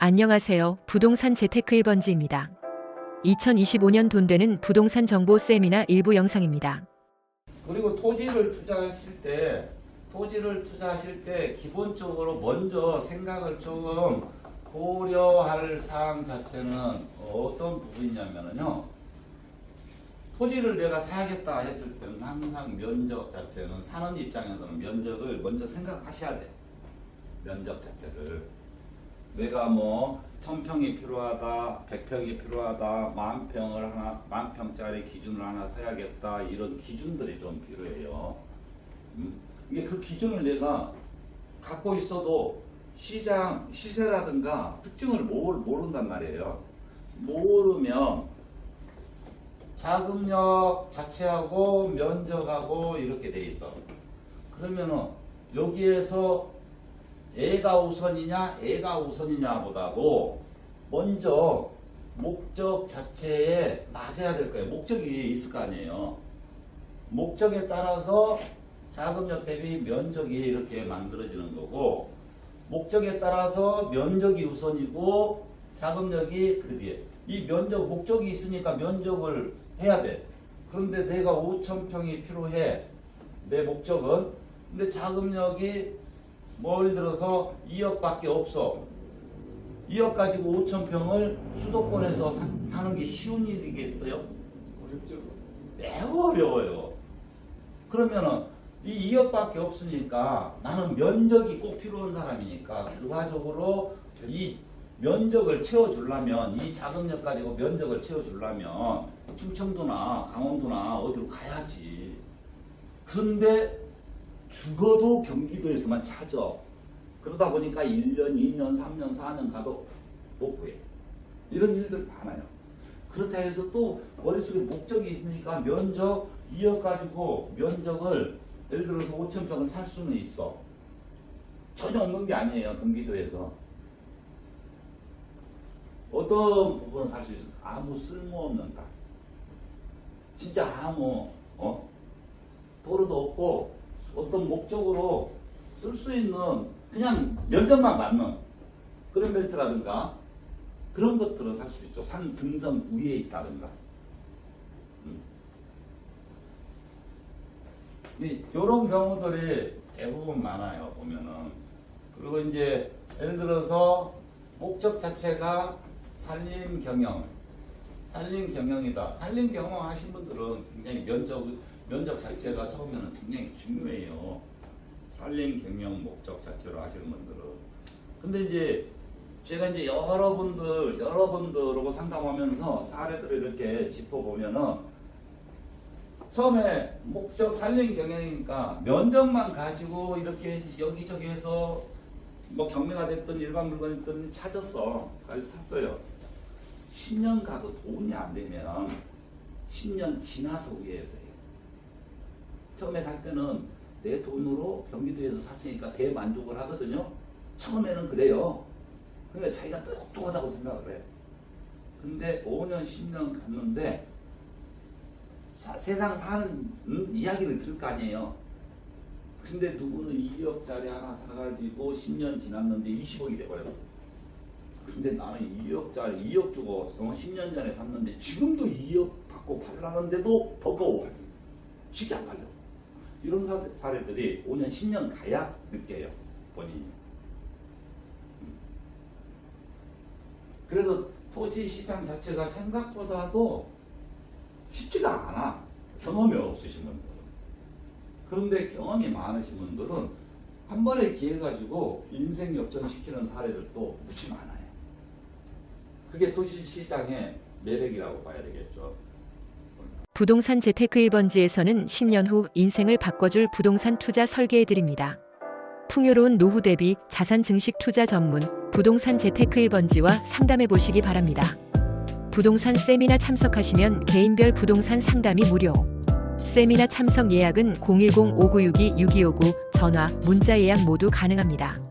안녕하세요. 부동산 재테크 1번지입니다. 2025년 돈 되는 부동산 정보 세미나 일부 영상입니다. 그리고 토지를 투자하실 때 기본적으로 먼저 생각을 조금 고려할 사항 자체는 어떤 부분이냐면요. 토지를 내가 사야겠다 했을 때는 항상 면적 자체는 사는 입장에서는 면적을 먼저 생각하셔야 돼. 면적 자체를. 내가 뭐 1000평이 필요하다, 100평이 필요하다, 10,000평짜리 기준을 하나 사야겠다, 이런 기준들이 좀 필요해요. 이게 그 기준을 내가 갖고 있어도 시장 시세라든가 특징을 모른단 말이에요. 모르면 자금력 자체하고 면적하고 이렇게 돼 있어. 그러면은 여기에서 애가 우선이냐 보다도 먼저 목적 자체에 맞아야 될 거예요. 목적이 있을 거 아니에요. 목적에 따라서 자금력 대비 면적이 이렇게 만들어지는 거고, 목적에 따라서 면적이 우선이고 자금력이 그 뒤에. 이 면적, 목적이 있으니까 면적을 해야 돼. 그런데 내가 5,000평이 필요해. 내 목적은. 근데 자금력이 뭐 예를 들어서 2억밖에 없어. 2억 가지고 5,000평을 수도권에서 사는 게 쉬운 일이겠어요? 어렵죠. 매우 어려워요. 그러면은 이 2억밖에 없으니까 나는 면적이 꼭 필요한 사람이니까 결과적으로 이 면적을 채워주려면, 이 자금력 가지고 면적을 채워주려면 충청도나 강원도나 어디로 가야지. 그런데 죽어도 경기도에서만 찾아. 그러다 보니까 1년, 2년, 3년, 4년 가도 못 구해. 이런 일들 많아요. 그렇다 해서 또 머릿속에 목적이 있으니까 면적 2억 가지고 면적을 예를 들어서 5,000평을 살 수는 있어. 전혀 없는 게 아니에요. 경기도에서. 어떤 부분은 살 수 있어. 아무 쓸모없는 값. 진짜 아무 도로도 없고 어떤 목적으로 쓸 수 있는 그냥 면적만 맞는 그런 벨트라든가 그런 것들은 살 수 있죠. 산 등성 위에 있다든가. 이런 경우들이 대부분 많아요. 보면은. 그리고 이제 예를 들어서 목적 자체가 산림 경영이다. 산림 경영 하신 분들은 굉장히 면적 자체가 처음에는 굉장히 중요해요. 산림 경영 목적 자체로 하시는 분들은. 근데 이제 제가 이제 여러분들하고 상담하면서 사례들을 이렇게 짚어보면은 처음에 목적 산림 경영이니까 면적만 가지고 이렇게 여기저기 해서 뭐 경매가 됐든 일반 물건이 됐든 찾았어. 가서 샀어요. 10년 가도 돈이 안 되면 10년 지나서 후회해야 돼요. 처음에 살 때는 내 돈으로 경기도에서 샀으니까 대만족을 하거든요. 처음에는 그래요. 그러니까 자기가 똑똑하다고 생각을 해. 근데 5년, 10년 갔는데 세상 사는 이야기를 들을 거 아니에요. 근데 누구는 2억짜리 하나 사가지고 10년 지났는데 20억이 돼버렸어. 근데 나는 2억 주고 10년 전에 샀는데 지금도 2억 받고 팔라는데도 버거워. 쉽게 안 팔려. 이런 사례들이 5년, 10년 가야 느껴요. 본인이. 그래서 토지 시장 자체가 생각보다도 쉽지가 않아. 경험이 없으신 분들은. 그런데 경험이 많으신 분들은 한 번에 기회 가지고 인생 역전시키는 사례들도 무지 많아요. 그게 토지 시장의 매력이라고 봐야 되겠죠. 부동산 재테크 1번지에서는 10년 후 인생을 바꿔줄 부동산 투자 설계해드립니다. 풍요로운 노후 대비 자산 증식 투자 전문 부동산 재테크 1번지와 상담해보시기 바랍니다. 부동산 세미나 참석하시면 개인별 부동산 상담이 무료. 세미나 참석 예약은 010-5962-6259 전화, 문자 예약 모두 가능합니다.